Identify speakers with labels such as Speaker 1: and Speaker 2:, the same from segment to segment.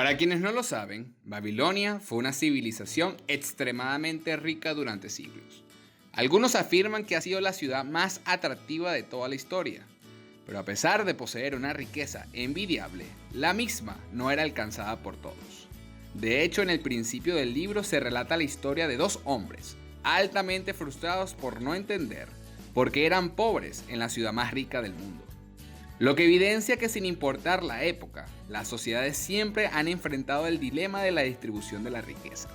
Speaker 1: Para quienes no lo saben, Babilonia fue una civilización extremadamente rica durante siglos. Algunos afirman que ha sido la ciudad más atractiva de toda la historia, pero a pesar de poseer una riqueza envidiable, la misma no era alcanzada por todos. De hecho, en el principio del libro se relata la historia de dos hombres, altamente frustrados por no entender por qué eran pobres en la ciudad más rica del mundo. Lo que evidencia que sin importar la época, las sociedades siempre han enfrentado el dilema de la distribución de la riqueza.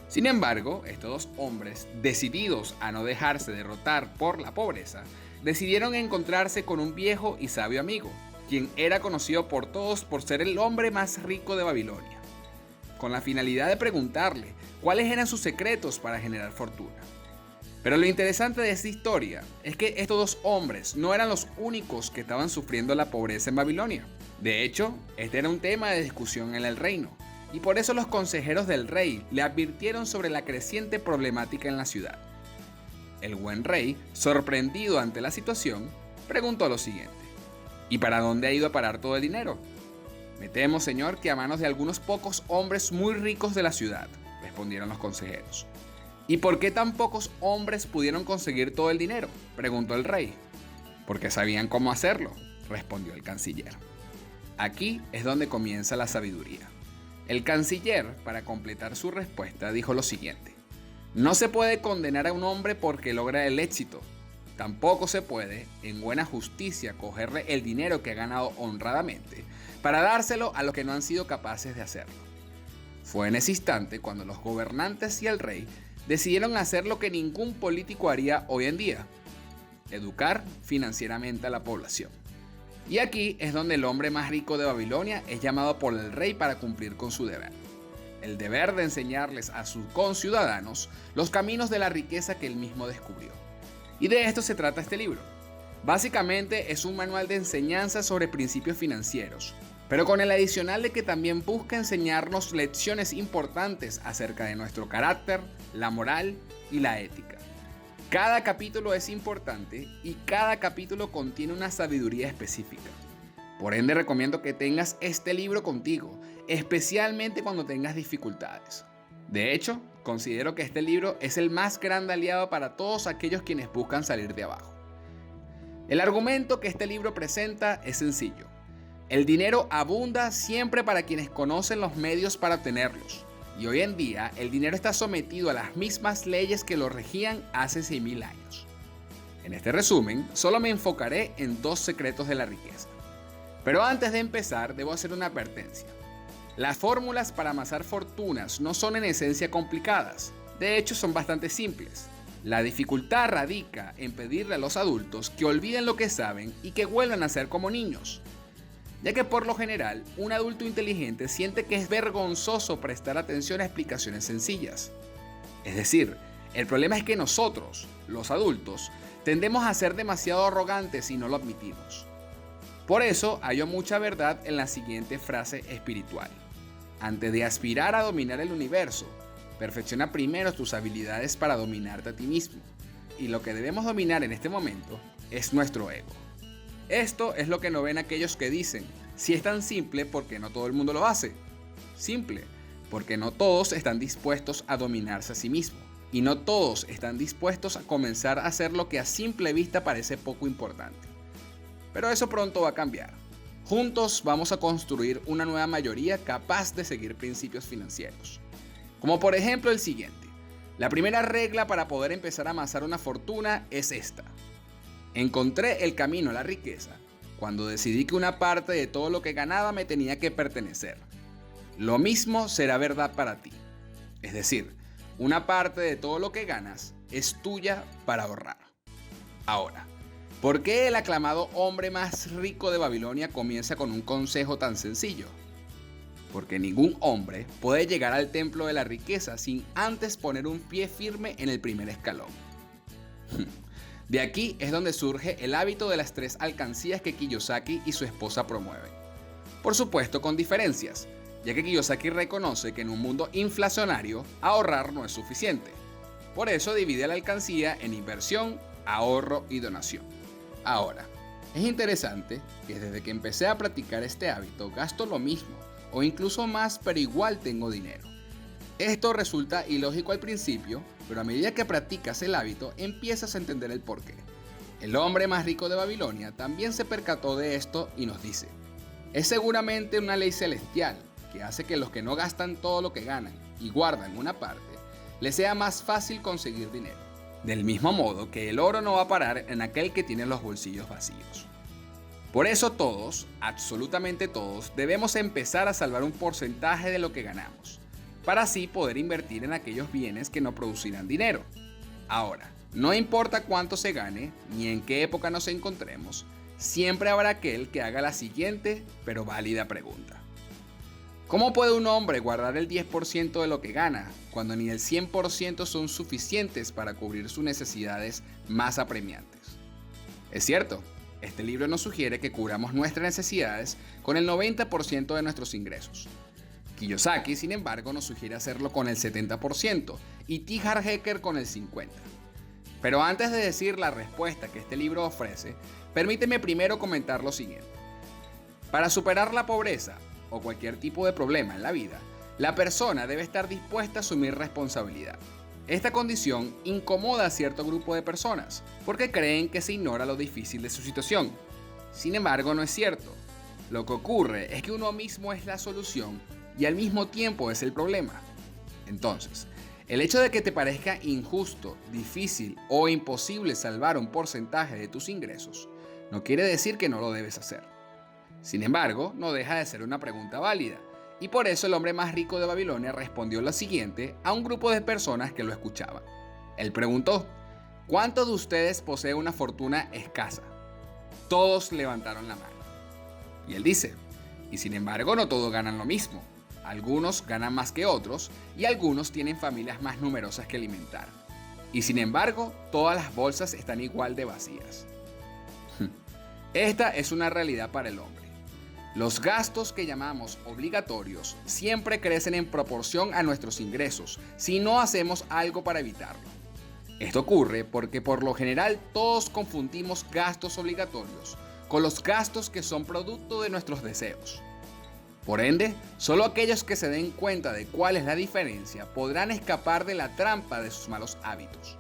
Speaker 1: Sin embargo, estos dos hombres, decididos a no dejarse derrotar por la pobreza, decidieron encontrarse con un viejo y sabio amigo, quien era conocido por todos por ser el hombre más rico de Babilonia, con la finalidad de preguntarle cuáles eran sus secretos para generar fortuna. Pero lo interesante de esta historia es que estos dos hombres no eran los únicos que estaban sufriendo la pobreza en Babilonia. De hecho, este era un tema de discusión en el reino, y por eso los consejeros del rey le advirtieron sobre la creciente problemática en la ciudad. El buen rey, sorprendido ante la situación, preguntó lo siguiente: ¿y para dónde ha ido a parar todo el dinero? Me temo, señor, que a manos de algunos pocos hombres muy ricos de la ciudad, respondieron los consejeros. ¿Y por qué tan pocos hombres pudieron conseguir todo el dinero?, preguntó el rey. Porque sabían cómo hacerlo, respondió el canciller. Aquí es donde comienza la sabiduría. El canciller, para completar su respuesta, dijo lo siguiente: no se puede condenar a un hombre porque logra el éxito. Tampoco se puede, en buena justicia, cogerle el dinero que ha ganado honradamente para dárselo a los que no han sido capaces de hacerlo. Fue en ese instante cuando los gobernantes y el rey decidieron hacer lo que ningún político haría hoy en día: educar financieramente a la población. Y aquí es donde el hombre más rico de Babilonia es llamado por el rey para cumplir con su deber. El deber de enseñarles a sus conciudadanos los caminos de la riqueza que él mismo descubrió. Y de esto se trata este libro. Básicamente es un manual de enseñanza sobre principios financieros, pero con el adicional de que también busca enseñarnos lecciones importantes acerca de nuestro carácter, la moral y la ética. Cada capítulo es importante y cada capítulo contiene una sabiduría específica. Por ende, recomiendo que tengas este libro contigo, especialmente cuando tengas dificultades. De hecho, considero que este libro es el más grande aliado para todos aquellos quienes buscan salir de abajo. El argumento que este libro presenta es sencillo. El dinero abunda siempre para quienes conocen los medios para obtenerlos. Y hoy en día, el dinero está sometido a las mismas leyes que lo regían hace 6.000 años. En este resumen, solo me enfocaré en dos secretos de la riqueza. Pero antes de empezar, debo hacer una advertencia. Las fórmulas para amasar fortunas no son en esencia complicadas. De hecho, son bastante simples. La dificultad radica en pedirle a los adultos que olviden lo que saben y que vuelvan a ser como niños. Ya que por lo general, un adulto inteligente siente que es vergonzoso prestar atención a explicaciones sencillas. Es decir, el problema es que nosotros, los adultos, tendemos a ser demasiado arrogantes y no lo admitimos. Por eso, hallo mucha verdad en la siguiente frase espiritual: antes de aspirar a dominar el universo, perfecciona primero tus habilidades para dominarte a ti mismo. Y lo que debemos dominar en este momento es nuestro ego. Esto es lo que no ven aquellos que dicen: si es tan simple, ¿por qué no todo el mundo lo hace? Simple, porque no todos están dispuestos a dominarse a sí mismos. Y no todos están dispuestos a comenzar a hacer lo que a simple vista parece poco importante. Pero eso pronto va a cambiar. Juntos vamos a construir una nueva mayoría capaz de seguir principios financieros. Como por ejemplo el siguiente. La primera regla para poder empezar a amasar una fortuna es esta: encontré el camino a la riqueza cuando decidí que una parte de todo lo que ganaba me tenía que pertenecer. Lo mismo será verdad para ti. Es decir, una parte de todo lo que ganas es tuya para ahorrar. Ahora, ¿por qué el aclamado hombre más rico de Babilonia comienza con un consejo tan sencillo? Porque ningún hombre puede llegar al templo de la riqueza sin antes poner un pie firme en el primer escalón. De aquí es donde surge el hábito de las 3 alcancías que Kiyosaki y su esposa promueven. Por supuesto, con diferencias, ya que Kiyosaki reconoce que en un mundo inflacionario, ahorrar no es suficiente. Por eso divide la alcancía en inversión, ahorro y donación. Ahora, es interesante que desde que empecé a practicar este hábito gasto lo mismo o incluso más, pero igual tengo dinero. Esto resulta ilógico al principio, pero a medida que practicas el hábito empiezas a entender el porqué. El hombre más rico de Babilonia también se percató de esto y nos dice: es seguramente una ley celestial que hace que los que no gastan todo lo que ganan y guardan una parte, les sea más fácil conseguir dinero. Del mismo modo que el oro no va a parar en aquel que tiene los bolsillos vacíos. Por eso todos, absolutamente todos, debemos empezar a salvar un porcentaje de lo que ganamos, para así poder invertir en aquellos bienes que no producirán dinero. Ahora, no importa cuánto se gane, ni en qué época nos encontremos, siempre habrá aquel que haga la siguiente, pero válida pregunta. ¿Cómo puede un hombre guardar el 10% de lo que gana, cuando ni el 100% son suficientes para cubrir sus necesidades más apremiantes? Es cierto, este libro nos sugiere que cubramos nuestras necesidades con el 90% de nuestros ingresos. Kiyosaki, sin embargo, nos sugiere hacerlo con el 70% y T. Harv Eker con el 50%. Pero antes de decir la respuesta que este libro ofrece, permíteme primero comentar lo siguiente. Para superar la pobreza o cualquier tipo de problema en la vida, la persona debe estar dispuesta a asumir responsabilidad. Esta condición incomoda a cierto grupo de personas porque creen que se ignora lo difícil de su situación. Sin embargo, no es cierto. Lo que ocurre es que uno mismo es la solución y al mismo tiempo es el problema. Entonces, el hecho de que te parezca injusto, difícil o imposible salvar un porcentaje de tus ingresos no quiere decir que no lo debes hacer. Sin embargo, no deja de ser una pregunta válida, y por eso el hombre más rico de Babilonia respondió lo siguiente a un grupo de personas que lo escuchaban. Él preguntó: ¿cuántos de ustedes poseen una fortuna escasa? Todos levantaron la mano. Y él dice: y sin embargo no todos ganan lo mismo. Algunos ganan más que otros y algunos tienen familias más numerosas que alimentar. Y sin embargo, todas las bolsas están igual de vacías. Esta es una realidad para el hombre. Los gastos que llamamos obligatorios siempre crecen en proporción a nuestros ingresos si no hacemos algo para evitarlo. Esto ocurre porque por lo general todos confundimos gastos obligatorios con los gastos que son producto de nuestros deseos. Por ende, solo aquellos que se den cuenta de cuál es la diferencia podrán escapar de la trampa de sus malos hábitos.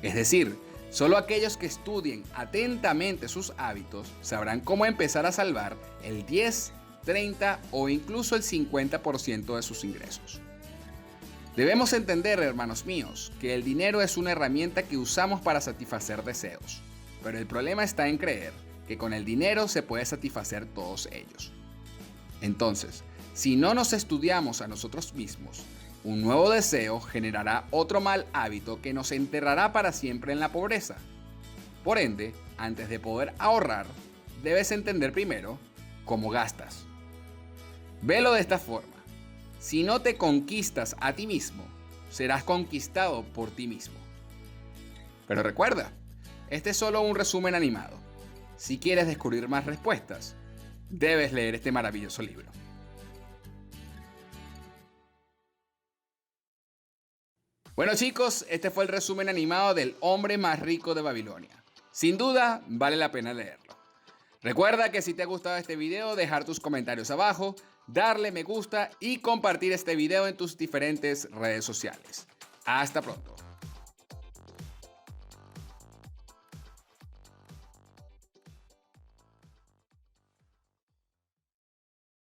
Speaker 1: Es decir, solo aquellos que estudien atentamente sus hábitos sabrán cómo empezar a salvar el 10, 30 o incluso el 50% de sus ingresos. Debemos entender, hermanos míos, que el dinero es una herramienta que usamos para satisfacer deseos, pero el problema está en creer que con el dinero se puede satisfacer todos ellos. Entonces, si no nos estudiamos a nosotros mismos, un nuevo deseo generará otro mal hábito que nos enterrará para siempre en la pobreza. Por ende, antes de poder ahorrar, debes entender primero cómo gastas. Velo de esta forma: si no te conquistas a ti mismo, serás conquistado por ti mismo. Pero recuerda, este es solo un resumen animado. Si quieres descubrir más respuestas, debes leer este maravilloso libro. Bueno chicos, este fue el resumen animado del hombre más rico de Babilonia. Sin duda, vale la pena leerlo. Recuerda que si te ha gustado este video, dejar tus comentarios abajo, darle me gusta y compartir este video en tus diferentes redes sociales. Hasta pronto.